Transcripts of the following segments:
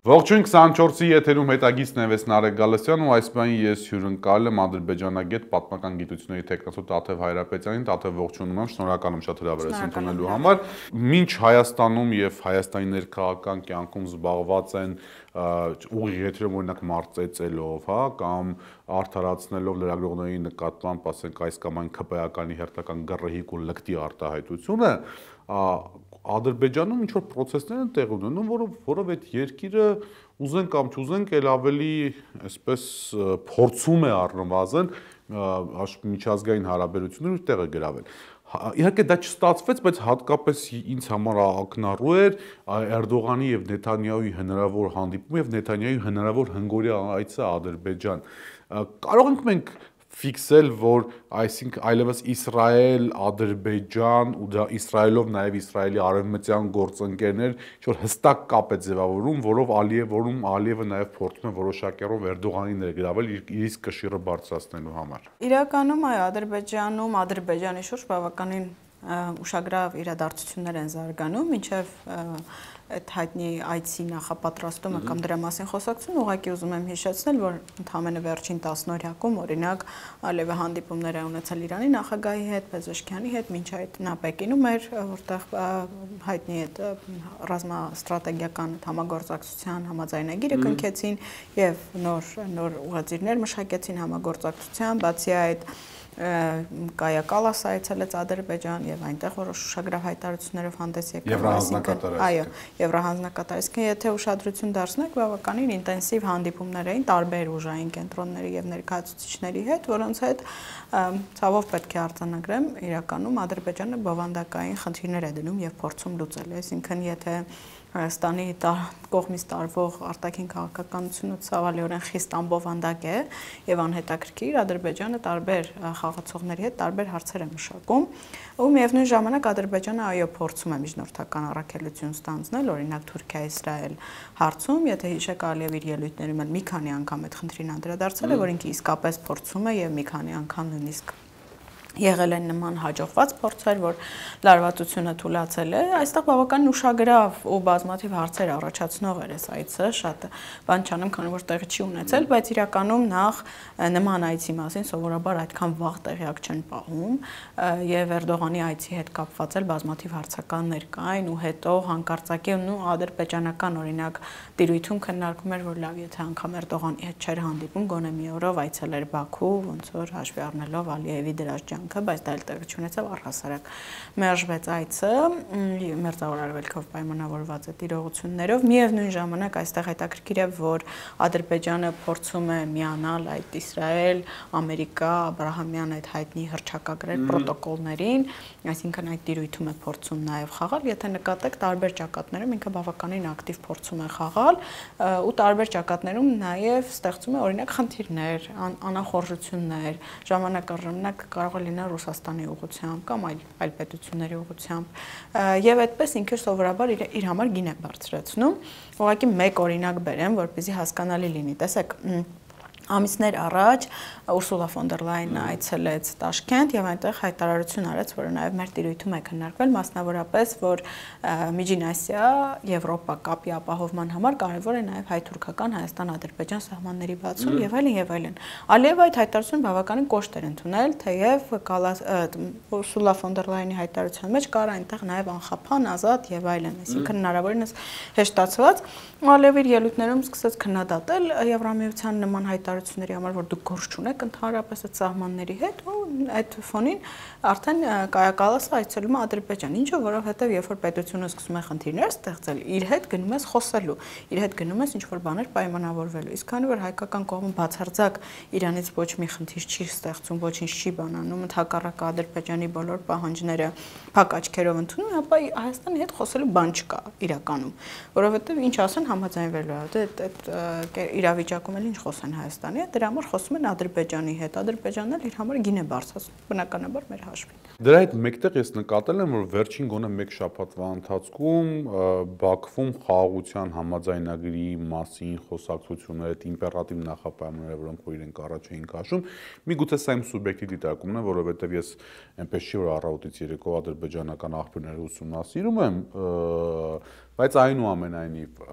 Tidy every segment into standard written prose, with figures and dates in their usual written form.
Ողջույն 24-ի եթերում հետագիծն է Նարեկ Գալստյան ու այս բանի ես հյուրընկալել եմ ադրբեջանագետ պատմական գիտությունների տեխնացու Տաթև Հայրապետյանին, Տաթև ողջունում եմ, շնորհակալ եմ շատ հրավերս ընդունելու համար։ Մինչ Հայաստանում եւ Հայաստանի ներքաղաքական կյանքում զբաղված են ուղիղ եթերում օրինակ մարծեցելով, հա, կամ արդարացնելով լրագրողների նկատմամբ, ասենք այս կամ այն ՔՊԱ-կանի հերթական գռեհիկ ու լկտի արտահայտությունը, Ադրբեջանում ինչ-որ process-ներ են տեղ ունենում, որով այդ երկիրը ուզենք կամ չուզենք էլ ավելի այսպես փորձում է առնվազն միջազգային հարաբերություններ տեղը գրավել։ Իհարկե դա չստացվեց, բայց հատկապես ինձ համար ակնառու էր Էրդողանի եւ Նեթանյահուի հնարավոր հանդիպումը եւ Նեթանյահուի հնարավոր հնգօրյա այցը Ադրբեջան։ Կարող ենք մենք ֆիքսել, որ այսինքն այլևս Իսրայել, Ադրբեջան ու դա Իսրայելով նաև Իսրայելի արևմտյան գործընկերներ ինչ-որ հստակ կապ է ձևավորում, որում Ալիևը նաև փորձում է որոշակիորով Էրդողանին ներգրավել իր իսկ կշիռը բարձրացնելու համար։ Իրականում այո, Ադրբեջանում Ադրբեջանի շուրջ բավականին ուշագրավ իրադարձություններ են զարգանում, մինչև այդ հայտնի այցի նախապատրաստումը կամ դրա մասին խոսակցությունը ուղղակի ուզում եմ հիշեցնել, որ ընդամենը վերջին 10-օրյակում օրինակ Ալիևը հանդիպումներ է ունեցել Իրանի նախագահի հետ, Պեզեշքյանի հետ, մինչ այդ նա Պեկինում էր, որտեղ հայտնի այդ ռազմաստրատեգիական համագործակցության համաձայնագիրը կնքեցին եւ նոր ուղղաձիգներ մշակեցին համագործակցության, բացի այդ Կայա Կալասը այցելեց Ադրբեջան եւ այնտեղ որոշ ուշագրավ հայտարարություններով հանդես եկավ, այո, Եվրահանձնակատար, իսկ եթե ուշադրություն դարձնեք, բավականին ինտենսիվ հանդիպումներ էին տարբեր ուժային կենտրոնների եւ ներկայացուցիչների հետ, որոնց հետ ցավով պետք է արձանագրեմ, իրականում Ադրբեջանը բովանդակային խնդիրներ է դնում եւ փորձում լուծել, այսինքն եթե Հայաստանի կողմից տարվող արտաքին քաղաքականությունը ցավալիորեն խիստ անբովանդակ է եւ անհետաքրքիր, Ադրբեջանը տարբեր խաղացողների հետ տարբեր հարցեր է մշակում ու միևնույն ժամանակ Ադրբեջանը այո փորձում է միջնորդական առաքելություն ստանձնել, օրինակ Թուրքիա-Իսրայել հարցում, եթե հիշեք Ալիև իր ելույթներում էլ մի քանի անգամ այդ խնդրին անդրադարձել է, որ ինքը իսկապես փորձում է եւ մի քանի անգամ նույնիսկ եղել են նման հաջողված փորձեր, որ լարվածությունը թուլացել է, այստեղ բավականին ուշագրավ ու բազմաթիվ հարցեր առաջացնող էր այս այցը, շատ բան չանեմ, քանի որ տեղի չի ունեցել, բայց իրականում նախ նման այցի մասին սովորաբար այդքան վաղ տեղյակ չեն պահում եւ Էրդողանի այցի հետ կապված էլ բազմաթիվ հարցականներ կային ու հետո հանկարծակի ու ադրբեջանական օրինակ տիրույթում քննարկում էր, որ լավ, եթե անգամ Էրդողանի հետ չէր հանդիպում, գոնե մի օրով այցելեր Բաքու, ոնց որ հաշվի առնելով Ալիևի դրած բայց դա էլ տեղի չունեցավ առհասարակ մերժվեց այցը մերձավոր արևելքով պայմանավորված է տիրողություններով միևնույն ժամանակ այստեղ հետաքրքիր է որ Ադրբեջանը փորձում է միանալ այդ Իսրայել, Ամերիկա, Աբրահամյան այդ հայտնի հռչակագրեր պրոտոկոլներին, այսինքն այդ տիրույթում է փորձում նաև խաղալ, եթե նկատեք տարբեր ճակատներում ինքը բավականին ակտիվ փորձում է խաղալ ու տարբեր ճակատներում նաև ստեղծում է օրինակ խնդիրներ, անախորժություններ, ժամանակ առ ժամանակ կարող է լինել Ռուսաստանի ուղղությամբ կամ այլ պետությունների ուղղությամբ եւ այդպես ինքը սովորաբար իր համար գին է բարձրացնում ուղղակի մեկ օրինակ բերեմ որպեսզի հասկանալի լինի տեսեք Ամիսներ առաջ Ուրսուլա ֆոն դեր Լայնը այցելեց Տաշկենտ եւ այնտեղ հայտարարություն արեց, որը նաեւ մեր տիրույթում է քննարկվել, մասնավորապես, որ Միջին Ասիա, Եվրոպա կապի ապահովման համար կարեւոր է նաեւ հայ-թուրքական Հայաստան-Ադրբեջան սահմանների բացում եւ այլն եւ այլն։ Ալիևը այդ հայտարարությունը բավականին կոշտ էր ընդունել, թեև Ուրսուլա ֆոն դեր Լայնի հայտարարության մեջ կար այնտեղ նաեւ անխափան, ազատ եւ այլն, այսինքն հնարավորինս հեշտացված Ալիևի ելույթներում սկսեց քննադատել Եվրամիության նման հայտարարությունների համար, որ դուք գործ չունեք ընդհանրապես այդ սահմանների հետ ու այդ ֆոնին արդեն Կայա Կալասը այցելում է Ադրբեջան, ինչը որովհետև երբ որ պետությունը սկսում է խնդիրներ ստեղծել, իր հետ գնում ես խոսելու, իր հետ գնում ես ինչ-որ բաներ պայմանավորվելու, իսկ քանի որ հայկական կողմը բացարձակ Իրանից ոչ մի խնդիր չի ստեղծում, ոչինչ չի բանանում, ընդհակառակը Ադրբեջանի բոլոր պահանջները փակ աչքերով ընդունում, ապա Հայաստանի հետ խոսելու բան չկա իրականում, որովհետև ինչ ասեն համաձայնվելու է, այդ իրավիճակում էլ ինչ խոսեն Հայաստանի հետ, դրա համար խոսում են Ադրբեջանի հետ, Ադրբեջանն էլ իր համար գին է բարձրացնում, բնականաբար մեր հաշվին։ Դրա հետ մեկտեղ ես նկատել եմ, որ վերջին գոնե մեկ շաբաթվա ընթացքում Բաքվում խաղաղության համաձայնագրի մասին խոսակցությունները, այդ իմպերատիվ նախապայմանները, որոնք որ իրենք առաջ էին քաշում, միգուցե սա իմ սուբյեկտիվ դիտարկումն է, որովհետև ես այնպես չի որ առավոտից երեկո ադրբեջանական աղբյուրները ուսումնասիրում եմ, Բայց այնուամենայնիվ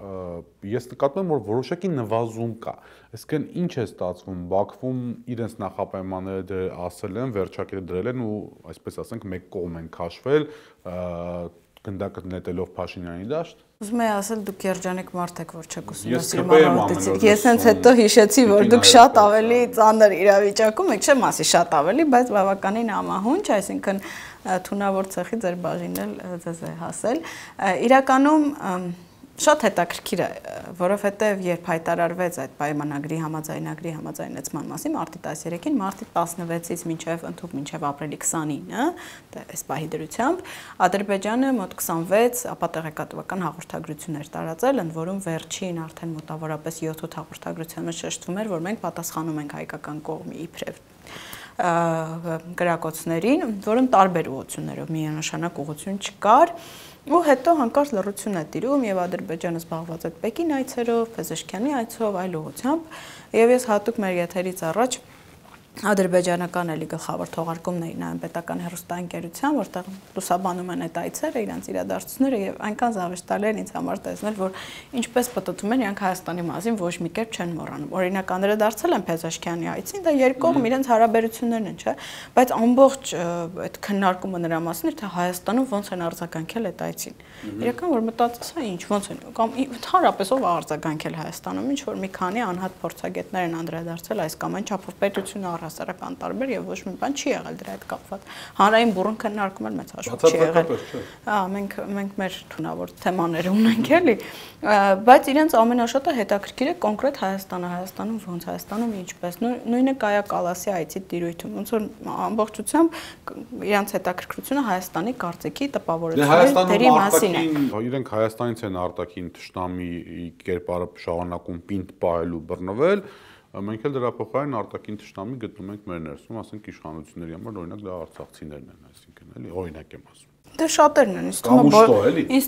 ես նկատում եմ, որ որոշակի նվազում կա։ Այսինքն ինչ է ստացվում, Բաքվում իրենց նախապայմանները ասել են, վերջակետը դրել են ու այսպես ասենք մեկ կողմ են քաշվել, գնդակը նետելով Փաշինյանի դաշտ։ Ուզում եմ ասել, դուք երջանիկ մարդ եք, որ չեք ուսումնասիրում առողջություն։ Ես հենց հետո հիշեցի, որ դուք շատ ավելի ծանր իրավիճակում եք, չեմ ասի շատ ավելի, բայց բավականին ամահունչ, այսինքն թունավոր ցեղի ձեր բաժինն էլ ձեզ է հասել։ Իրականում շատ հետաքրքիր է, որովհետև երբ հայտարարվեց այդ պայմանագրի համաձայնեցման մասին մարտի 13-ին, մարտի 16-ից մինչև ապրիլի 29-ը, այս պահի դրությամբ, Ադրբեջանը մոտ 26 ապատեղեկատվական հաղորդագրություններ տարածել, ընդ որում վերջին արդեն մոտավորապես 7-8 հաղորդագրության մեջ շեշտվում էր, որ մենք պատասխանում ենք հայկական կողմի իբրև գրակոծներին, որոնց տարբեր ուղղություններով միանշանակ ուղղություն չկար, ու հետո հանկարծ լռություն է տիրում եւ Ադրբեջանը զբաղված է Պեկին այցերով, Փեզեշքյանի այցով, այլ ուղղությամբ, եւ ես հատուկ մեր եթերից առաջ ադրբեջանական էլի գլխավոր թողարկումն էին նայում պետական հեռուստաընկերության, որտեղ լուսաբանում են այդ այցերը, իրենց իրադարձությունները եւ այնքան զավեշտալի էր ինձ համար տեսնել, որ ինչպես պատտվում են իրանք Հայաստանի մասին ոչ մի կերպ չեն մոռանում։ Օրինակ անդրադարձել են Փեզեշքյանի այցին, դա երկու կողմ իրենց հարաբերություններն են, չէ՞, բայց ամբողջ այդ քննարկումը նրա մասին էր, թե Հայաստանում ոնց են արձագանքել այդ այցին։ Իրական որ մտածես, հա ինչ, ոնց են կամ ընդհանրապես ով արձագանքել Հայաստանում, ինչ որ մի քանի անհատ փորձագետներ են անդրադարձել այս կամ այն չափով պետությունը հասարակական տարբեր եւ ոչ մի բան չի եղել դրա հետ կապված։ Հանրային բուրըն քննարկում էլ մեծ հաշվով չի եղել։ Հա, մենք մեր թունավոր թեմաներ ունենք էլի, բայց իրենց ամենաշատը հետաքրքիր է կոնկրետ Հայաստանում ոնց, Հայաստանում ինչպես։ Նույնը Կայա Կալասի այցի տիրույթում, ոնց որ ամբողջությամբ իրենց հետաքրքրությունը Հայաստանի կարծիքի տպավորությունների մասին է։ Իրենք Հայաստանից են արտաքին թշնամի կերպարը շարունակում պինդ պահելու բռնվել, մենք էլ դրա փոխարեն արտաքին թշնամի գտնում ենք մեր ներսում, ասենք իշխանությունների համար, օրինակ դա արցախցիներն են, այսինքն էլի, օրինակ եմ ասում։ Դե շատերն են, ինձ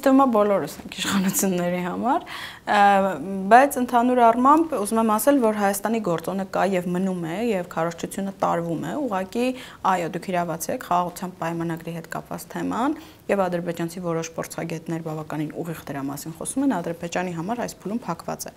թվում է բոլորս ենք իշխանությունների համար, բայց ընդհանուր առմամբ ուզում եմ ասել, որ Հայաստանի գործոնը կա եւ մնում է եւ քարոզչությունը տարվում է, ուղղակի այո, դուք իրավացի եք, խաղաղության պայմանագրի հետ կապված թեման եւ ադրբեջանցի որոշ փորձագետներ բավականին ուղիղ դրա մասին խոսում են, Ադրբեջանի համար այս փուլում փակված է։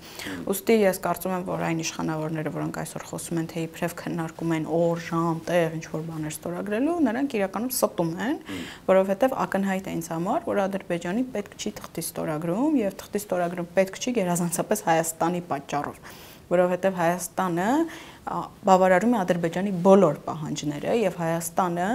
Ուստի ես կարծում եմ, որ այն իշխանավորները, որոնք այսօր խոսում են, թե իբրև քննարկում են օր, ժամ, տեղ, ինչ որ բաներ ստորագրելու, նրանք իրականում ստում են, որովհետեւ ակնհայտ է ինձ համար, որ Ադրբեջանի պետք չի թղթի ստորագրում եւ թղթի ստորագրում պետք չի գերազանցապես Հայաստանի պատճառով, որովհետեւ Հայաստանը բավարարում է Ադրբեջանի բոլոր պահանջները եւ Հայաստանը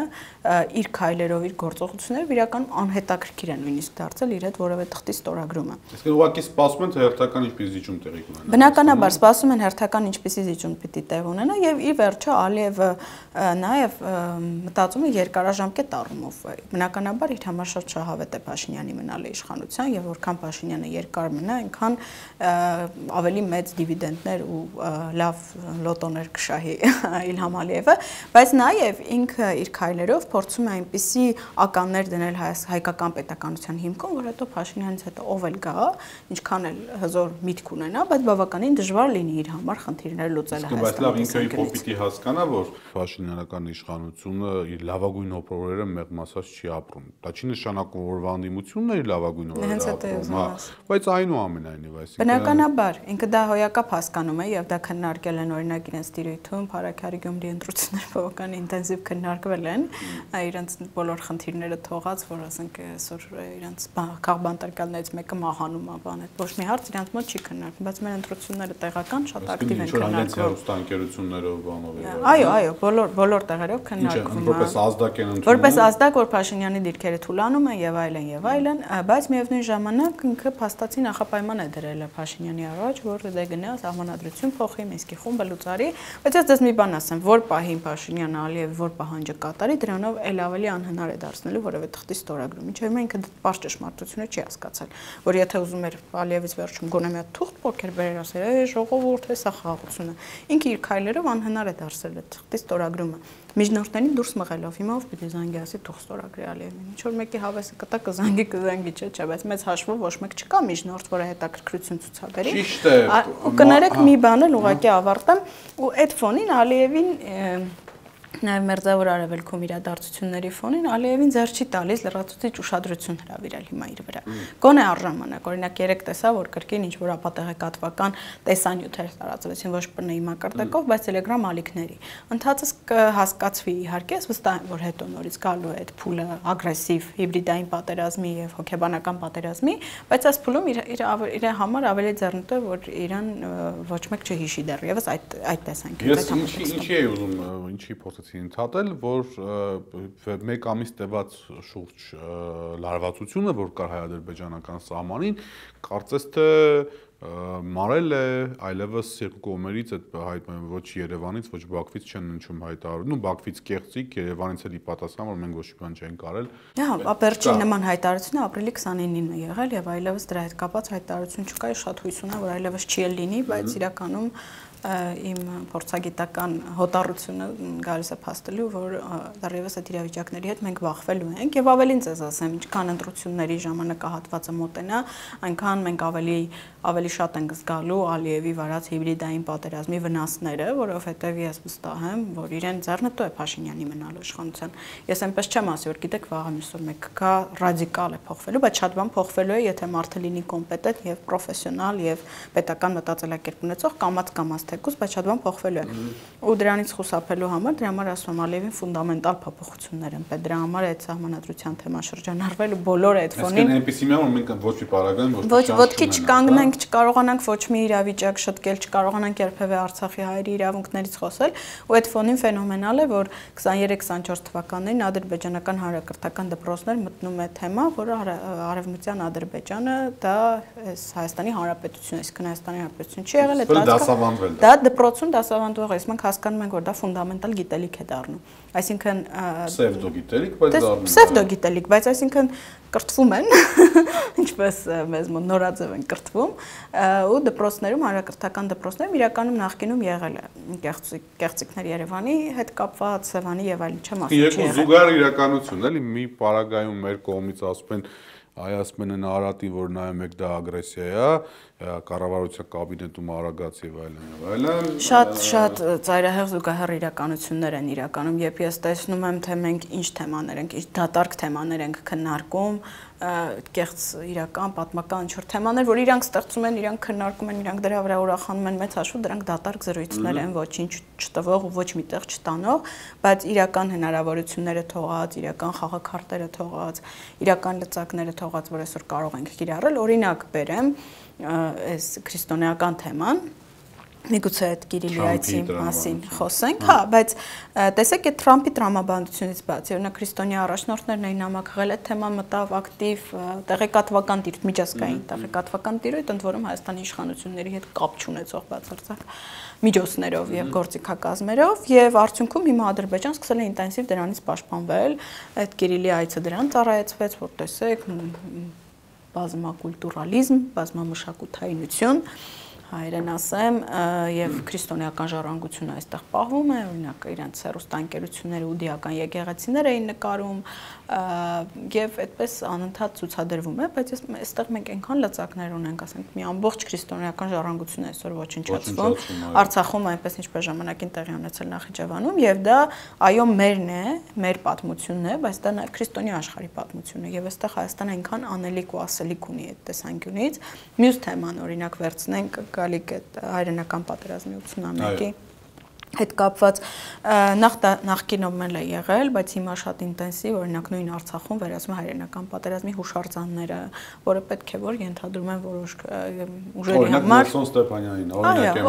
իր քայլերով, իր գործողություններով իրականում անհետաքրքիր է նույնիսկ դարձել իր հետ որևէ թղթի ստորագրումը։ Իսկ ուղղակի սպասում են թե հերթական ինչպիսի զիջում տեղի կունենա։ Բնականաբար սպասում են հերթական ինչպիսի զիջում պիտի տեղ ունենա եւ ի վերջո Ալիևը նաեւ մտածում է երկարաժամկետ առումով։ Բնականաբար իր համար շատ շահավետ է Փաշինյանի մնալը իշխանության եւ որքան Փաշինյանը երկար մնա, այնքան ավելի մեծ դիվիդենդներ ու լավ լոտոներ կշահի Իլհամ Ալիևը, բայց նաև ինքը իր քայլերով փորձում է այնպիսի ականներ դնել հայկական պետականության հիմքում, որ հետո Փաշինյանից հետո ով էլ գա, ինչքան էլ հզոր միտք ունենա, բայց բավականին դժվար լինի իր համար խնդիրներ լուծելը Հայաստանի։ Բայց լավ ինքը պիտի հասկանա, որ Փաշինյանական իշխանությունը իր լավագույն օպերորերը մեղմ ասած չի ապրում։ Դա չի նշանակում, որ վանդիմությունն է իր լավագույն օպերորը ապրում, բայց այնուամենայնիվ, այսինքն բնականաբար ինքը դա հոյակապ հասկանում է եւ դա քննարկել են օրինակ իրենց տիրույթում Փարաքարի Գյումրի ընտրությունները բավական ինտենսիվ քննարկվել են, իրենց բոլոր խնդիրները թողած, որ ասենք այսօր իրենց քաղբանտարկյալներից մեկը մահանում է, բան է, ոչ մի հարց իրենց մոտ չի քննարկվում, բայց մեր ընտրությունները տեղական շատ ակտիվ են քննարկվում։ Հեռուստաընկերություններով բանով եւ այո, բոլոր տեղերով քննարկվում է։ Որպես ազդակ են ընդունում։ Որպես ազդակ, որ Փաշինյանի դիրքերը թուլանում են եւ այլն, բայց միևնույն ժամանակ ինքը փաստացի նախապայման է դրել Փաշինյանի առաջ, որ դե գնա սահմանադրություն փոխի, Մինսկի խումբը լուծարի, բայց ես դες մի բան ասեմ, որ պահին Փաշինյանը Ալիև որ պահանջը կատարի, դրանով էլ ավելի անհնար է դարձնելու որևէ թղթի ստորագրում։ Ինչեւ ինքը պարզ ճշմարտությունը չի հասկացել, որ եթե ուզում էր Ալիևից վերջում գոնե մի հատ թուղթ փոքր բերեր ասել, ժողովուրդ, հեսա խաղաղությունը։ Ինքը իր քայլերով անհնար է դարձրել այդ թղթի ստորագրումը։ Միջնորդներին դուրս մղելով հիմա ով պիտի զանգի ասի թող ստորագրի Ալիևին։ Ինչ որ մեկի հավեսը կտա կզանգի, չէ, բայց մեծ հաշվով ոչ մեկ չկա միջնորդ, որը հետաքրքրություն ցուցաբերի։ Ճիշտ է։ Ու կներեք մի բան էլ ուղղակի ավարտեմ ու այդ ֆոնին Ալիևին Նաև Մերձավոր Արևելքում իրադարձությունների ֆոնին Ալիևին ձեռ չի տալիս լրացուցիչ ուշադրություն հրավիրել հիմա իր վրա։ Գոնե առժամանակ, օրինակ երեք տեսա, որ կրկին ինչ-որ ապատեղեկատվական տեսանյութեր տարածվեցին ոչ ՊՆ-ի մակարդակով, բայց Telegram ալիքների։ Ընթացս կհասկացվի իհարկե, ես վստահ եմ, որ հետո նորից գալու է այդ փուլը ագրեսիվ հիբրիդային պատերազմի եւ հոգեբանական պատերազմի, բայց այս փուլում իր համար ավելի ձեռնտու է, որ Իրան ոչ մեկ չհիշի դեռևս այդ տեսանկյունից։ Ես ինչի էի ուզում, ինչի փորձեցի ընդհատել, որ մեկ ամիս տևած շուրջ լարվածությունը, որ կար հայ-ադրբեջանական սահմանին, կարծես թե մարել է այլևս երկու կողմերից այդ հայտնում ոչ Երևանից, ոչ Բաքվից չեն հնչում հայտարարություն, Բաքվից կեղծիք, Երևանից էլի պատասխան, որ մենք ոչ մի բան չենք կարել։ Հա, վերջին նման հայտարարությունը ապրիլի 29-ին է եղել եւ այլևս դրա հետ կապված հայտարարություն չկա, շատ հույս ունեմ, որ այլևս չի լինի, բայց իրականում իմ փորձագիտական հոտառությունը գալիս է փաստելու, որ դեռևս այդ իրավիճակների հետ մենք բախվելու ենք եւ ավելին ձեզ ասեմ, ինչքան ընտրությունների ժամանակահատվածը մոտենա, այնքան մենք ավելի շատ ենք զգալու Ալիևի վարած հիբրիդային պատերազմի վնասները, որովհետեւ ես վստահ եմ, որ իրեն ձեռնտու է Փաշինյանի մնալու իշխանության։ Ես այնպես չեմ ասի, որ գիտեք, վաղը մյուսօր մեկ կա ռադիկալ է փոխվելու, բայց շատ բան փոխվելու է, եթե մարդը լինի կոմպետենտ եւ պրոֆեսիոնալ եւ պետական մտածելակերպ ունեցող կամած թեկուզ, բայց շատ բան փոխվելու է։ Ու դրանից խուսափելու համար, դրա համար ասում Ալիևին ֆունդամենտալ փոփոխություններ են պետք։ Դրա համար է այդ սահմանադրության թեման շրջանառվել ու բոլորը այդ ֆոնին։ Այսինքն այնպեսի մի որ մենք ոչ մի պարագայում ոչ ոտքի չկանգնենք, չկարողանանք ոչ մի իրավիճակ շտկել, չկարողանանք երբևէ Արցախի հայերի իրավունքներից խոսել, ու այդ ֆոնին ֆենոմենալ է, որ 23-24 թվականներին ադրբեջանական հանրակրթական դպրոցներ մտնում է թեմա, որը արևմտյան Ադրբեջանը դա Հայաստանի Հանրապետություն, այսինքն Հայաստանի Հանրապետություն չի եղել, դա դպրոցում դասավանդող է, մենք հասկանում ենք, որ դա ֆունդամենտալ գիտելիք է դառնում։ Այսինքն պսևդոգիտելիք, բայց դառնում պսևդոգիտելիք, բայց այսինքն կրթվում են, ինչպես մեզ մոտ նորաձև են կրթվում, ու դպրոցներում, հանրակրթական դպրոցներում իրականում նախկինում եղել է կեղծիքներ Երևանի հետ կապված, Սևանի եւ այլն, չեմ ասում չի եղել։ Երկու զուգահեռ իրականություն էլի, մի պարագայում մեր կողմից ասում են ասում են նարատիվ, որ նայում եք դա ագրեսիա է, կառավարության կաբինետում արագած եւ այլն։ Շատ ծայրահեղ զուգահեռ իրականություններ են իրականում, երբ ես տեսնում եմ, թե մենք ինչ թեմաներ ենք, ինչ դատարկ թեմաներ ենք քննարկում, կեղծ իրական պատմական ինչ-որ թեմաներ, որ իրանք ստեղծում են, իրանք քննարկում են, իրանք դրա վրա ուրախանում են մեծ հաշվով, դրանք դատարկ զրույցներ են, ոչինչ չտվող ու ոչ միտեղ չտանող, բայց իրական հնարավորությունները թողած, իրական խաղաքարտերը թողած, իրական լծակները թողած, որ այսօր կարող ենք կիրառել, օրինակ բերեմ այս քրիստոնեական թեման, միգուցե այդ Կիրիլի այցի մասին խոսենք, հա, բայց տեսեք այդ Թրամփի տրամաբանդությունից բացի, օրինակ քրիստոնյա առաջնորդներն էին համակղել այդ թեման մտավ ակտիվ տեղեկատվական տիրույթ, միջազգային տեղեկատվական տիրույթ, ընդ որում Հայաստանի իշխանությունների հետ կապ չունեցող բացարձակ միջոցներով եւ գործիքակազմերով եւ արդյունքում հիմա Ադրբեջան սկսել է ինտենսիվ դրանից պաշտպանվել, այդ Կիրիլի այցը դրան ծառայեցվեց, որ տեսեք բազմակուլտուրալիզմ, բազմամշակութայնություն հայերեն ասեմ, եւ քրիստոնեական ժառանգությունը այստեղ պահվում է, օրինակ իրենց հեռուստաընկերությունները ու դիական եկեղեցիներ էին նկարում եւ այդպես անընդհատ ցուցադրվում է, բայց այստեղ մենք այնքան լծակներ ունենք, ասենք մի ամբողջ քրիստոնեական ժառանգություն է այսօր ոչնչացվում, Արցախում այնպես ինչպես ժամանակին տեղի ունեցել Նախիջևանում եւ դա այո մերն է, մեր պատմությունն է, բայց դա քրիստոնյա աշխարհի պատմությունն է եւ այստեղ Հայաստանը այնքան անելիք ու ասելիք ունի այդ տեսանկյունից։ Մյուս թեման օրինակ վերցնենք գալիք այդ հայրենական պատերազմի 81-ի հետ կապված նախկինում էլ է եղել, բայց հիմա շատ ինտենսիվ, օրինակ նույն Արցախում վերացում հայրենական պատերազմի հուշարձանները, որը պետք է որ ենթադրում են որոշ ուժերի համար։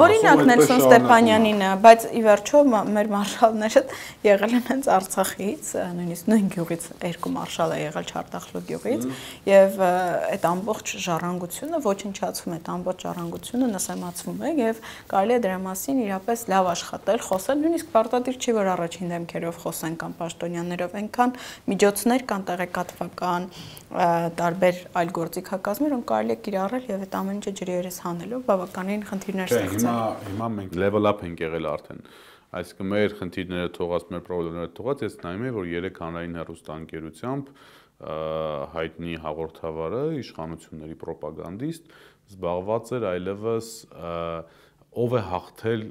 Օրինակ Նելսոն Ստեփանյանինը, բայց ի վերջո մեր մարշալները եղել են հենց Արցախից, նույնիսկ նույն գյուղից երկու մարշալ է եղել Չարտախլու գյուղից, եւ այդ ամբողջ ժառանգությունը ոչնչացվում է, այդ ամբողջ ժառանգությունը նսեմացվում է եւ կարելի է դրա մասին իրապես լավ աշխատել խոսել, նույնիսկ պարտադիր չի, որ առաջին դեմքերով խոսեն կամ պաշտոնյաներով, այնքան միջոցներ կան տեղեկատվական, տարբեր այլ գործիքակազմեր, ում կարելի է կիրառել եւ այդ ամեն ինչը ջրի երես հանելով բավականին խնդիրներ ստեղծել։ Հիմա մենք level up ենք եղել արդեն։ Այսինքն մեր խնդիրները թողած, մեր խնդիրները թողած, ես նայում եմ, որ 3 հանրային հեռուստաընկերությամբ հայտնի հաղորդավարը, իշխանությունների պրոպագանդիստ, զբաղված էր այլևս ով է հաղթել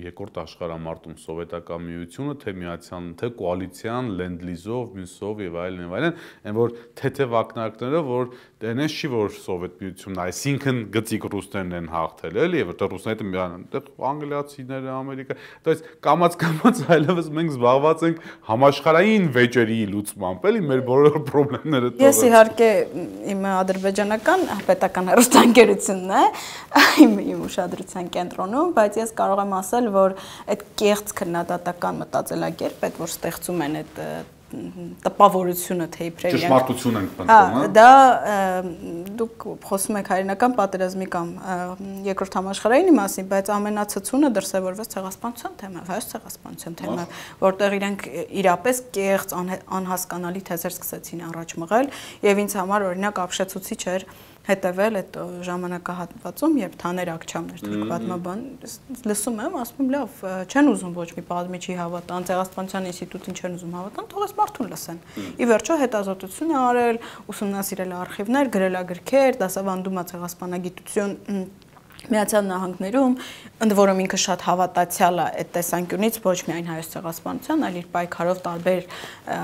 երկրորդ աշխարհամարտում սովետական միությունը, թե միացյալ, թե կոալիցիան, լենդ-լիզով, մյուսով եւ այլն, այն որ թեթև ակնարկները, որ դենես չի որ սովետ միությունն, այսինքն գծիկ ռուսներն են հաղթել, էլի, եւ որտեղ ռուսները այնտեղ անգլիացիները, Ամերիկա, դա կամած այլևս մենք զբաղված ենք համաշխարհային վեճերի լուծմամբ, էլի, մեր բոլոր խնդիրները թողած։ Ես իհարկե իմ ադրբեջանական պետական հեռուստաընկերությունն է, իմ ուշադրության կենտրոնում, բայց ես կարող եմ ասել, որ այդ կեղծ քննադատական մտածելակերպ, այդ որ ստեղծում են այդ տպավորությունը, թե իբրև ճշմարտություն են փնտրում, դա դուք խոսում եք հայրենական պատերազմի կամ երկրորդ համաշխարհայինի մասին, բայց ամենացցությունը դրսևորվեց ցեղասպանության թեմայով, հայոց ցեղասպանության թեմայով, որտեղ իրենք իրապես կեղծ անհասկանալի թեզեր սկսեցին առաջ մղել, եւ ինձ համար օրինակ ապշեցուցիչ էր հետևել այդ ժամանակահատվածում, երբ Թաներ Աքչամներ թուրք պատմաբան, լսում եմ, ասում եմ, լավ, չեն ուզում ոչ մի պատմիչի հավատան, ցեղասպանության ինստիտուտին չեն ուզում հավատան, թող այս մարդուն լսեն։ Ի վերջո հետազոտություն է արել, ուսումնասիրել է արխիվներ, գրել է գրքեր, դասավանդում է ցեղասպանագիտություն Միացյալ Նահանգներում, ընդ որում ինքը շատ հավատացյալ է այդ տեսանկյունից ոչ միայն հայոց ցեղասպանության, այլ իր պայքարով տարբեր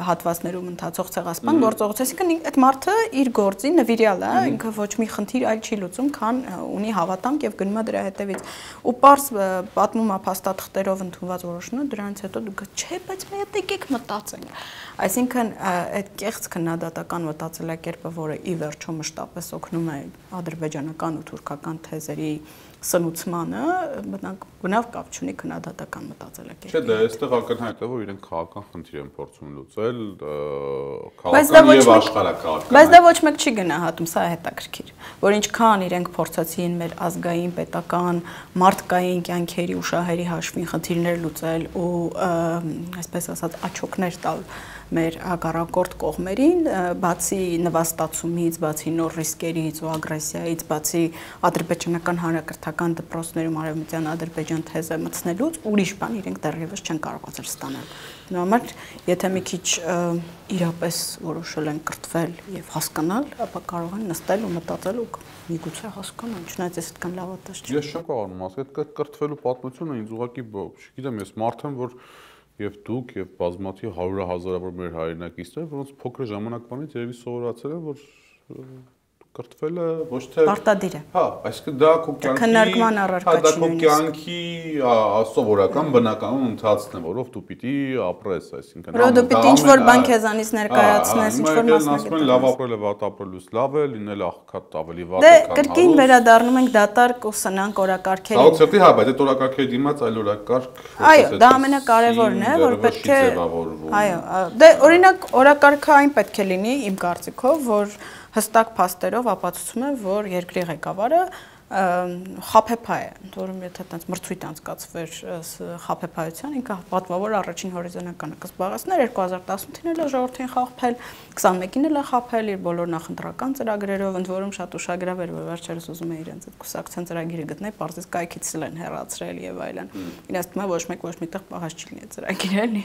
հատվածներում ընթացող ցեղասպան գործողություն, այսինքն այդ մարդը իր գործի նվիրյալ է, ինքը ոչ մի խնդիր այլ չի լուծում, քան ունի հավատամք եւ գնում է դրա հետևից։ Ու պարզ պատմում է փաստաթղթերով ընդունված որոշումը, դրանից հետո դուք չէ, բայց մի հատ եկեք մտածենք։ Այսինքն այդ կեղծ քննադատական մտածելակերպը, որը ի վերջո մշտապես օգնում է ադրբեջանական ու թուրքական թեզերի սնուցմանը, բնավ կապ չունի քննադատական մտածելակերպի։ Չէ, դա այստեղ ակնհայտ է, որ իրենք քաղաքական խնդիր են փորձում լուծել, քաղաքական եւ աշխարհակաղակական։ Բայց դա ոչ մեկ չի գնահատում, սա է հետաքրքիր, որ ինչքան իրենք փորձեցին մեր ազգային, պետական, մարդկային կյանքերի ու շահերի հաշվին խնդիրներ լուծել ու այսպես ասած աչոկներ տալ մեր հակառակորդ կողմերին, բացի նվաստացումից, բացի նոր ռիսկերից ու ագրեսիայից, բացի ադրբեջանական հանրակրթական դպրոցներում արևմտյան Ադրբեջան թեզը մտցնելուց, ուրիշ բան իրենք դեռևս չեն կարողացել ստանալ։ Դրա համար, եթե մի քիչ իրապես որոշել են կրթվել եւ հասկանալ, ապա կարող են նստել ու մտածել ու միգուցե հասկանան, չնայած ես այդքան լավատես չեմ։ Ես չեմ կարողանում ասել, այդ կրթվելու պատմությունը ինձ ուղղակի, չգիտեմ, ես մարդ եմ, որ եւ դուք եւ բազմաթիվ հարյուրահազարավոր մեր հայրենակիցներ, որոնց փոքր ժամանակվանից երևի սովորացել են, որ կրթվելը ոչ թե պարտադիր է։ Հա, այսինքն դա քո կյանքի քննարկման առարկա չի։ Դա քո կյանքի սովորական բնականon ընթացն է, որով դու պիտի ապրես, այսինքն Որով դու պիտի ինչ-որ բան քեզանից ներկայացնես, ինչ-որ մասնագետ։ Լավ ապրելը վատ ապրելուց լավ է, լինել աղքատ ավելի վատ է, քան կրկին վերադառնում ենք դատարկ ու սնանկ օրակարգերի։ Սա հա, բայց այդ օրակարգերի դիմաց այլ օրակարգ։ Այո, դա ամենակարևորն է, որ պետք է Այո, դե օրինակ օրակարգը այն պետք է լինի իմ կարծիքով, որ հստակ փաստերով ապացուցում է, որ երկրի ղեկավարը խափեփա է, որում եթե այդպես մրցույթ անցկացվեր խափեփայության, ինքը պատվավոր առաջին հորիզոնականը կզբաղեցներ 2018-ին էլ ժողովրդին խափել, 21-ին էլ խափել իր բոլոր նախընտրական ծրագրերով, ընդ որում շատ ուշագրավ էր, որ վերջերս ուզում է իրենց այդ կուսակցության ծրագիրը գտնել, պարզից կայքից են հեռացրել եւ այլն։ Իրենց թվում է ոչ մեկտեղ պահած չի լինի ծրագիրը էլի։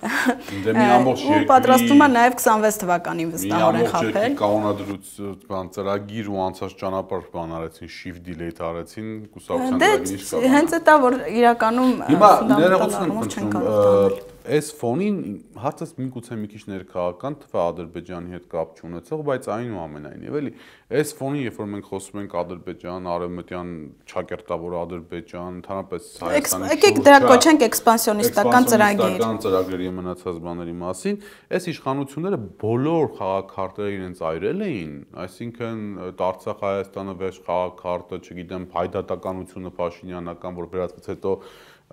Ու պատրաստվում է նաեւ 26 թվականին վստահորեն խափել։ Կանոնադրության ծրագիր ու անցած ճանապարհ բան արեցին shift delete արեցին կուսակցության ծրագիրը Դե հենց դա որ իրականում հիմա ներողություն եմ խնդրում այս ֆոնին հարցս միգուցե մի քիչ ներքաղաքական թվա Ադրբեջանի հետ կապ չունեցող, բայց այնուամենայնիվ էլի այս ֆոնին երբ որ մենք խոսում ենք Ադրբեջան, արևմտյան ճակերտավոր Ադրբեջան, ընդհանրապես Հայաստանի Եկեք դրա կոչենք էքսպանսիոնիստական ծրագիր։ Էքսպանսիոնիստական ծրագրերի մնացած բաների մասին, այս իշխանությունները բոլոր խաղաքարտերը իրենց այրել էին, այսինքն Արցախ Հայաստանը վերջ խաղաքարտը, չգիտեմ, հայդատականությունը Փաշինյանական, որ վերածվեց հետո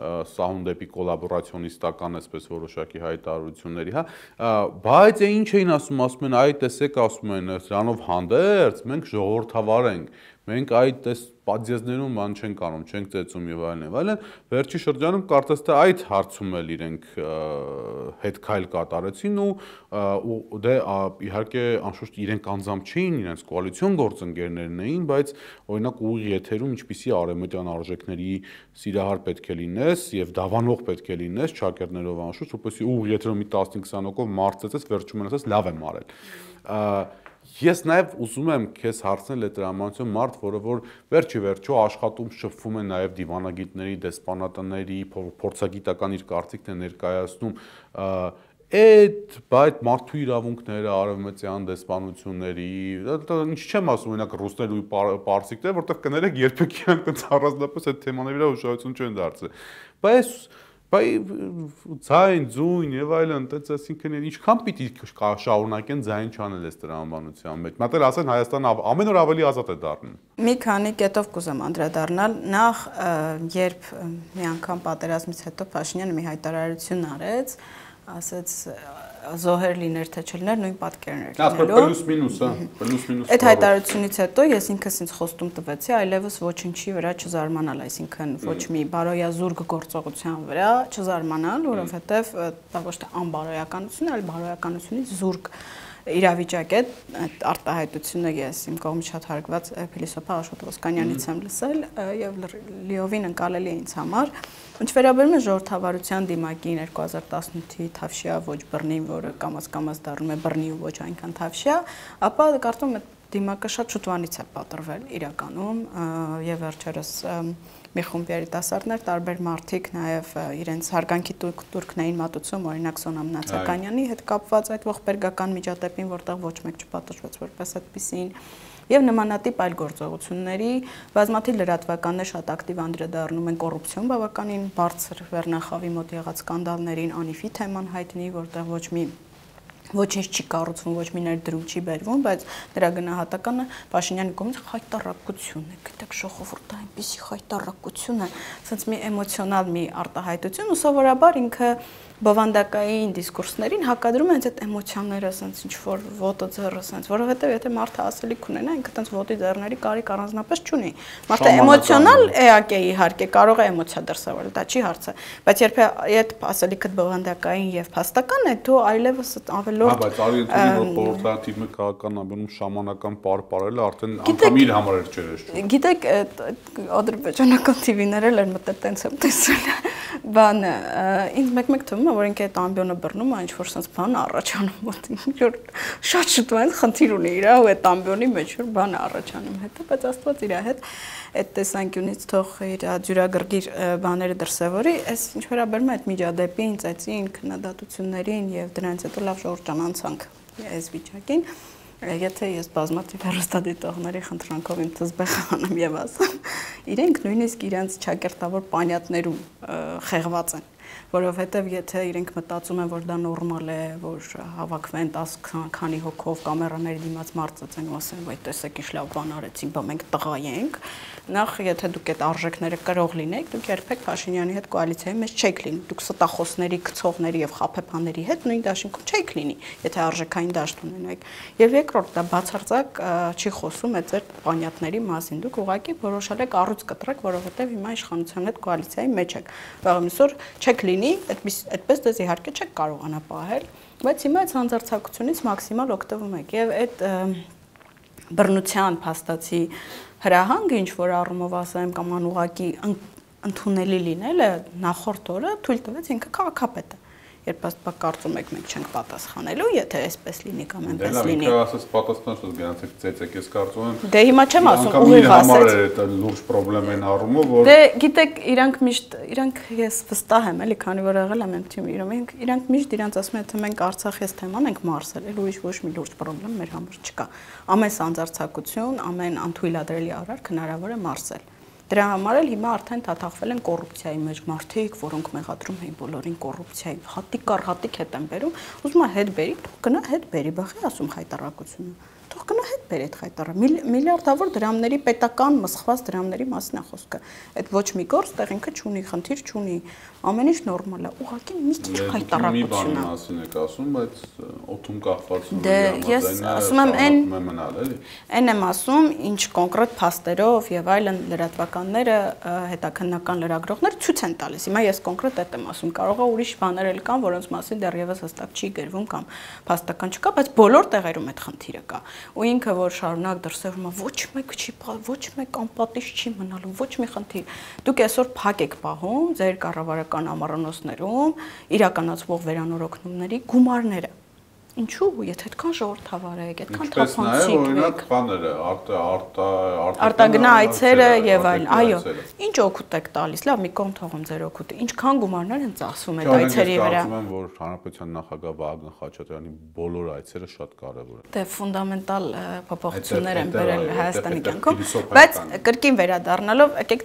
սահուն դեպի կոլաբորացիոնիստական այսպես որոշակի հայտարարությունների, հա, բայց ինչ էին ասում են, այ տեսեք ասում են, սրանով հանդերձ մենք ժողովրդավար ենք, մենք այդ պատժեզներում բան չենք անում, չենք ծեծում եւ այլն, վերջի շրջանում կարծես թե այդ հարցում էլ իրենք հետ քայլ կատարեցին ու դե իհարկե անշուշտ իրենք անձամբ չէին, իրենց կոալիցիոն գործընկերներն էին, բայց օրինակ ուղիղ եթերում ինչպիսի արևմտյան արժեքների սիրահար պետք է լինես եւ դավանող պետք է լինես չակերտներով անշուշտ, որպեսզի ուղիղ եթերում մի 15-20 հոգով մարդ ծեծես, վերջում ասես լավ եմ արել։ Ես նաև ուզում եմ քեզ հարցնել այդ դրամանություն մարդ, որը որ վերջի աշխատում շփվում է նաև դիվանագիտների, դեսպանատների, փորձագիտական իր կարծիքն է ներկայացնում, այդ մարդու իրավունքները արևմտյան դեսպանությունների, ինչ չեմ ասում, օրինակ ռուսներու պարսիկները, որտեղ կներեք երբեք իրանք առանձնապես այդ թեմաների վրա ուշադրություն չեն դարձրել։ Բայց ձայն, ձույն եւ այլն, այսինքն ինչքան պիտի շարունակեն ձայն չանել այս տրամաբանության մեջ։ Մատել ասեն Հայաստանը ամեն օր ավելի ազատ է դառնում։ Մի քանի կետով կուզեմ անդրադառնալ, նախ երբ մի անգամ պատերազմից հետո Փաշինյանը մի հայտարարություն արեց, ասեց զոհեր լիներ թե չլիներ նույն պատկերն էր լինելու։ Պլյուս մինուս, պլյուս մինուս։ Այդ հայտարարությունից հետո ես ինքս ինձ խոստում տվեցի այլևս ոչինչի վրա չզարմանալ, այսինքն ոչ մի բարոյազուրկ գործողության վրա չզարմանալ, որովհետև դա ոչ թե անբարոյականություն, այլ բարոյականությունից զուրկ իրավիճակ է, այդ արտահայտությունը ես իմ կողմից շատ հարգված փիլիսոփա Աշոտ Ոսկանյանից եմ լսել եւ լիովին ընկալելի է ինձ համար։ Ինչ վերաբերում է ժողովրդավարության դիմակին 2018-ի Թավշյա ոչ բռնին, որը կամաց դառնում է բռնի ու ոչ այնքան Թավշյա, ապա կարծում եմ դիմակը շատ շուտվանից է պատրվել իրականում եւ վերջերս մի խումբ երիտասարդներ, տարբեր մարդիկ նաև իրենց հարգանքի տուրքն էին մատուցում, օրինակ Սոնամ Նացականյանի հետ կապված այդ ողբերգական միջադեպին, որտեղ ոչ մեկ չպատժվեց որպես այդպիսին, եւ նմանատիպ այլ գործողությունների բազմաթիվ լրատվականներ շատ ակտիվ անդրադառնում են կոռուպցիոն բավականին բարձր վերնախավի մոտ եղած սկանդալներին, Անիֆի թեման հայտնի, որտեղ ոչինչ չի կառուցվում, ոչ մի ներդրում չի բերվում, բայց դրա գնահատականը Փաշինյանի կողմից խայտառակություն է, գիտեք, ժողովուրդը այնպիսի խայտառակություն է, ասենց մի էմոցիոնալ մի արտահայտություն, ու սովորաբար ինքը բովանդակային դիսկուրսներին հակադրում է այդ էմոցիաները, ասենց ինչ որ ոտը ձեռը, ասենց, որովհետև եթե մարդը ասելիք ունենա, ինքը տենց ոտի ձեռների կարիք առանձնապես չունի։ Մարդը էմոցիոնալ էակ է իհարկե, կարող է էմոցիա դրսևորել, դա չի հարցը, բայց երբ ասելիքդ բովանդակային եւ փաստական է, դու այլևս ավելորդ բայց արիենտի որ խորհրդատիպը քաղաքական ամենում շամանական պարպարելը արդեն անգամ իր համար էր ճերեշ։ Գիտեք, ադրբեջանական TV-ներ էլ մտել տենց եմ տեսել։ Բանը ինձ մեկ թվում է, որ ինքը այդ ամբիոնը բռնում է, ինչ որ sense բան առաջանում մոտ, որ շատ շուտ այն խնդիր ունի իր ու այդ ամբիոնի մեջ որ բան առաջանում հետո, բայց Աստված իր հետ այդ տեսանկյունից թող իր ջուրագրգիռ բաները դրսևորի, այս ինչ վերաբերում է այդ միջադեպին, ծեծին, քննադատություններին եւ դրանից հետո լավ շրջանանցանք այս վիճակին։ Եթե ես բազմաթիվ հեռուստադիտողների խնդրանքով իմ թզբեղը անեմ եւ ասեմ, իրենք նույնիսկ իրենց ճակերտավոր պանյատներում խեղված են, որովհետեւ եթե իրենք մտածում են, որ դա նորմալ է, որ հավաքվեն 10 քանի հոգով կամերաների դիմաց մարծածեն ու ասեն, վայ տեսեք ինչ լավ բան արեցինք, բա մենք տղա ենք, նախ եթե դուք այդ արժեքները կրող լինեք, դուք երբեք Փաշինյանի հետ կոալիցիայի մեջ չեք լինի, դուք ստախոսների, գցողների եւ խափեփաների հետ նույն դաշինքում չեք լինի, եթե արժեքային դաշտ ունենաք։ Եվ երկրորդ դա բացարձակ չի խոսում է ձեր պանյատների մասին, դուք ուղղակի որոշել եք առույց կտրեք, որովհետեւ հիմա իշխանության հետ կոալիցիայի մեջ եք։ Վաղեմիսօր չեք լինի, այդպես դες իհարկե չեք կարողանա պահել, բայց հիմա այդ հանձարցակությունից մաքսիմալ օգտվում եք եւ այդ բռնության փաստացի հրահանգը ինչ որ առումով ասեմ կամ անուղակի ընդունելի լինելը նախորդ օրը թույլ տվեց ինքը քաղաքապետը երբ ասպա կարծում եք մենք չենք պատասխանելու եթե այսպես լինի կամ այնպես լինի դե ասես պատասխանած գնացեք ծեծեք ես կարծում եմ դե հիմա չեմ ասում ուղիղ ասեց դա լուրջ խնդրեմ են առումով որ դե գիտեք իրանք ես վստահ եմ էլի քանի որ եղել եմ թիմի իրանք միշտ իրանք ասում են թե մենք Արցախից թեման ենք մարսել էլ ուրիշ ոչ մի լուրջ խնդրեմ մեր համար չկա ամեն սանձարցակություն ամեն անթույլատրելի արարք հնարավոր է մարսել Դրա համար էլ հիմա արդեն թաթախվել են կոռուպցիայի մեջ մարդիկ, որոնք մեղադրում էին բոլորին կոռուպցիայի, հատիկ առ հատիկ հետ են բերում, ուզում է հետ բերի, գնա հետ բերի, բախի ասում խայտարակությունը։ Թող գնա հետ բերի այդ խայտարը։ Միլիարդավոր դրամների պետական մսխված դրամների մասին է խոսքը։ Այդ ոչ մի գործ տեղ ինքը չունի, խնդիր չունի, ամեն ինչ նորմալ է։ Ուղղակի մի քիչ խայտարակություն է։ Մասին եք ասում, բայց օդում կախված Դե ես ասում եմ այն եմ ասում, ինչ կոնկրետ փաստերով եւ այլն լրատվականները հետաքննական լրագրողներ ցույց են տալիս։ Հիմա ես կոնկրետ այդ եմ ասում, կարող է ուրիշ բաներ էլ կան, որոնց մասին դեռևս հստակ չի գրվում կամ փաստական չկա, բայց բոլոր տեղերում այդ խնդիրը կա։ Ու ինքը որ շարունակ դրսևորում է ոչ մեկ չի, ոչ մեկ անպատիժ չի մնալու, ոչ մի խնդիր։ Դուք այսօր փակ եք պահում ձեր կառավարական ամառանոցներում իրականացվող վերանորոգումների գումարները։ Ինչու, եթե այդքան ժողովրդավար եք, այդքան Ինչպես նաև թափանցիկ օրինակ եք, բաները, արտագնա այցերը եւ այլն, այո, ինչ օգուտ եք տալիս, լավ, մի կողմ թողում ձեր օգուտը, ինչքան գումարներ են ծախսվում այդ այցերի վրա։ Կարծում եմ, որ Հանրապետության նախագահ Վահագն Խաչատրյանի բոլոր այցերը շատ կարևոր են։ Դե ֆունդամենտալ փոփոխություններ են բերել Հայաստանի կյանքում, բայց կրկին վերադառնալով, եկեք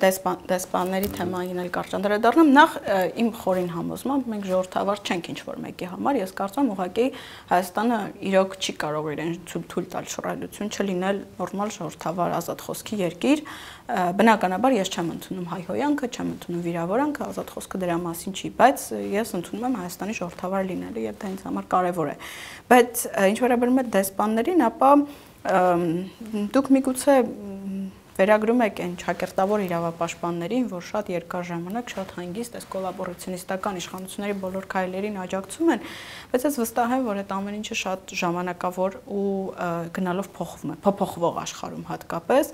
դեսպանների թեմային էլ կարճ անդրադառնամ, նախ իմ խորին համոզմամբ մենք ժողովրդավար չենք ինչ-որ մեկի համար, ես կարծում եմ ուղղակի Հայաստանը իրոք չի կարող իրեն թույլ տալ շռայլություն չլինել նորմալ ժողովրդավար ազատ խոսքի երկիր, բնականաբար ես չեմ ընդունում հայհոյանքը, չեմ ընդունում վիրավորանքը, ազատ խոսքը դրա մասին չի, բայց ես ընդունում եմ Հայաստանի ժողովրդավար լինելը եւ դա ինձ համար կարեւոր է։ Բայց ինչ վերաբերում է դեսպաններին, ապա դուք միգուցե վերագրում եք այն ճակերտավոր իրավապաշտպաններին, որ շատ երկար ժամանակ շատ հանգիստ այս կոլաբորացիոնիստական իշխանությունների բոլոր քայլերին աջակցում են, բայց ես վստահ եմ, որ այդ ամեն ինչը շատ ժամանակավոր ու գնալով փոփոխվող աշխարհում հատկապես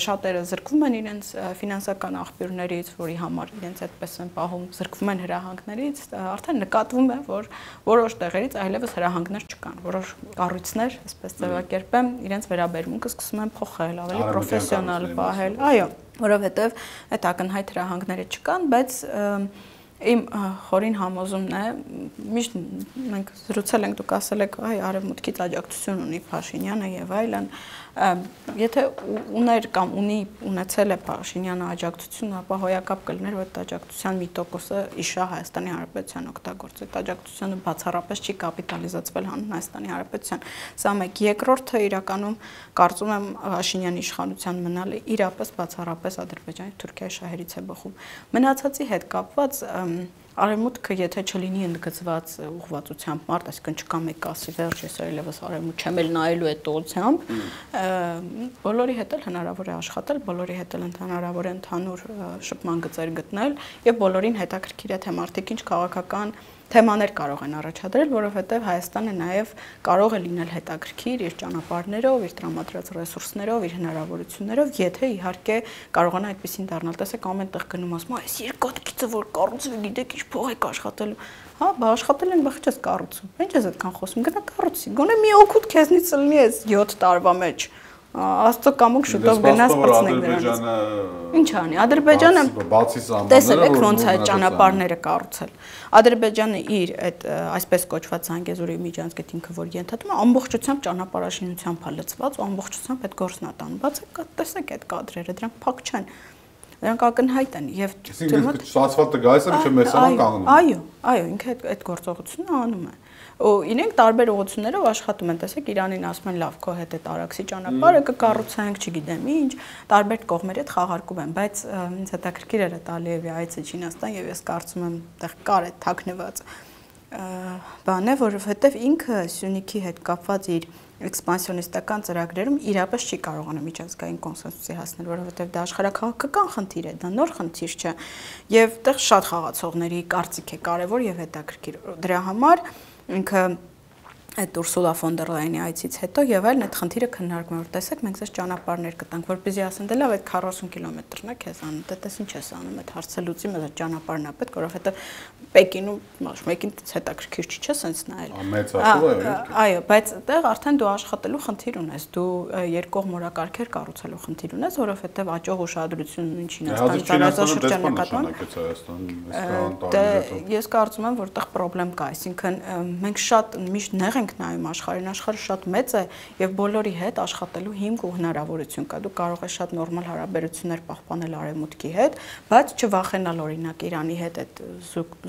շատերը զրկվում են իրենց ֆինանսական աղբյուրներից, որի համար իրենց այդպես են պահում, զրկվում են հրահանգներից, արդեն նկատվում է, որ որոշ տեղերից այլևս հրահանգներ չկան, որոշ կառույցներ, այսպես ձևակերպեմ, իրենց վերաբերմունքը սկսում են փոխել, ավելի պրոֆեսիոնալ պահել, այո, որովհետև այդ ակնհայտ հրահանգները չկան, բայց իմ խորին համոզումն է, միշտ մենք զրուցել ենք, դուք ասել եք, այ արևմուտքից աջակցություն ունի Փաշինյանը եւ այլն, եթե ուներ կամ ունեցել է Փաշինյանը աջակցություն, ապա հոյակապ կլիներ, որ այդ աջակցության մի տոկոսը իշա Հայաստանի Հանրապետության օգտագործի, այդ աջակցությունը բացառապես չի կապիտալիզացվել հանուն Հայաստանի Հանրապետության, սա մեկ, երկրորդը իրականում կարծում եմ Փաշինյանի իշխանության մնալը իրապես բացառապես Ադրբեջանի, Թուրքիայի շահերից է բխում, մնացածի հետ կապված Արևմուտքը եթե չլինի ընդգծված ուղղվածությամբ մարդ, այսինքն չկա մեկ ասի վերջ, ես այլևս արևմուտք չեմ էլ նայելու այդ ուղղությամբ, բոլորի հետ էլ հնարավոր է աշխատել, բոլորի հետ էլ հնարավոր է ընդհանուր շփման գծեր գտնել եւ բոլորին հետաքրքիր է թե մարդիկ ինչ քաղաքական թեմաներ կարող են առաջադրել, որովհետև Հայաստանը նաև կարող է լինել հետաքրքիր իր ճանապարհներով, իր տրամադրած ռեսուրսներով, իր հնարավորություններով, եթե իհարկե կարողանա այդպեսին դառնալ։ Տեսեք, ամեն տեղ գնում ասում, այս երկաթգիծը որ կառուցվի, գիտեք, ինչ փող եք աշխատելու։ Հա, բա աշխատել են, բախ չես կառուցում։ Ինչ ես այդքան խոսում, գնա կառուցի։ Գոնե մի օգուտ քեզնից լինի այս 7 տարվա մեջ։ Աստծո կամոք շուտով գնաս պրծնեք դրանից։ Ինչ անի, Ադրբեջանը բացի սահմանները, տեսել եք ոնց է այդ ճանապարհները կառուցել։ Ադրբեջանը իր այդ այսպես կոչված Զանգեզուրի միջանցք ինքը որ ենթադրում է ամբողջությամբ ճանապարհաշինությամբ է լցված ու ամբողջությամբ այդ գործն է տանում։ Բացեք, տեսեք այդ կադրերը, դրանք փակ չեն։ Դրանք ակնհայտ են եւ ասֆալտը գայս եմ չմեսանան կանգնում։ Այո, ինքը այդ գործողությունը անում է։ Ու իրենք տարբեր ուղղություններով աշխատում են, տեսեք, Իրանին ասում են լավ, քո հետ է տարաքսի ճանապարհը կկառուցենք, չգիտեմ ինչ, տարբեր կողմերի հետ խաղարկում են, բայց ինձ հետաքրքիր էր Ալիևի այցը Չինաստան եւ ես կարծում եմ այդտեղ կար այդ թաքնված բան է, որովհետեւ ինքը Սյունիքի հետ կապված իր էքսպանսիոնիստական ծրագրերում իրապես չի կարողանում միջազգային կոնսենսուսի հասնել, որովհետև դա աշխարհաքաղաքական խնդիր է, դա նոր խնդիր չէ, եւ այդտեղ շատ խաղացողների կարծիք է կարեւոր եւ հետաքրքիր։ Դրա համար ինքը այդ Ուրսուլա ֆոն դեր Լայենի այցից հետո եւ այլն այդ խնդիրը քննարկում որ տեսեք մենք այս ճանապարհներ կտանք որպեսզի ասեն դե լավ այդ 40 կիլոմետրն է քեզ անում դե տես ինչ ես անում այդ հարցը լուծի մեզ այդ ճանապարհն է պետք որովհետեւ Պեկինում մեկին հետաքրքիր չի չէ սենց նայել այո բայց այդտեղ արդեն դու աշխատելու խնդիր ունես դու երկկողմ օրակարգեր կառուցելու խնդիր ունես որովհետեւ աճող ուշադրություն ունի Չինաստանի տարածաշրջան նկատմամբ ես կարծում եմ որտեղ խնդրեմ կա այսինքն մենք շատ միշտ նեղ ենք նայում աշխարհին, աշխարհը շատ մեծ է եւ բոլորի հետ աշխատելու հիմք ու հնարավորություն կա։ Դու կարող ես շատ նորմալ հարաբերություններ պահպանել արևմուտքի հետ, բայց չվախենալ օրինակ Իրանի հետ այդ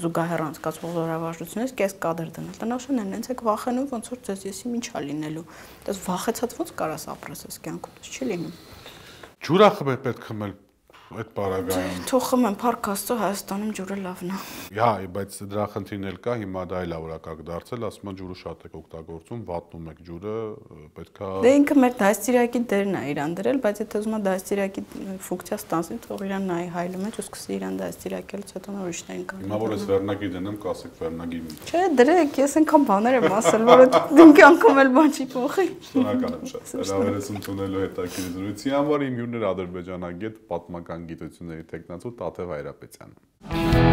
զուգահեռ անցկացվող զորավարժությունից կես կադր դնել։ Տնօրենն հենց եք վախենում ոնց որ ձեզ եսի ինչ է լինելու։ Դες վախեցած ոնց կարաս ապրես այս կյանքում, դες չի լինում։ Ջուրախը պետք է մել այդ բարագայում։ Թող խմեմ, փառք Աստծո, Հայաստանում ջուրը լավն է։ Հա, բայց դրա խնդիրն էլ կա, հիմա դա էլ ավրակակ դարձել, ասում են ջուրը շատ եք օգտագործում, վատնում եք ջուրը, պետքա Դե ինքը մեր դաստիարակի դերն է իրան դրել, բայց եթե ուզում է դաստիարակի ֆունկցիա ստանձնի, թող իրան նայի հայլու մեջ ու սկսի իրան դաստիարակել, հետո ուրիշներին կան։ Հիմա որ ես վերնագիր դնեմ, կասեք վերնագիր։ Չէ, դրեք, ես այնքան բաներ եմ ասել, որ ինքը անգամ էլ բան չի փոխի։ Շնորհակալ եմ շատ։ Հրավերություն տունելու հետաքրքիր զրույցի համար իմ հյուրն էր ադրբեջանագետ պատմական գիտությունների տեխնացու Տաթև Հայրապետյանը։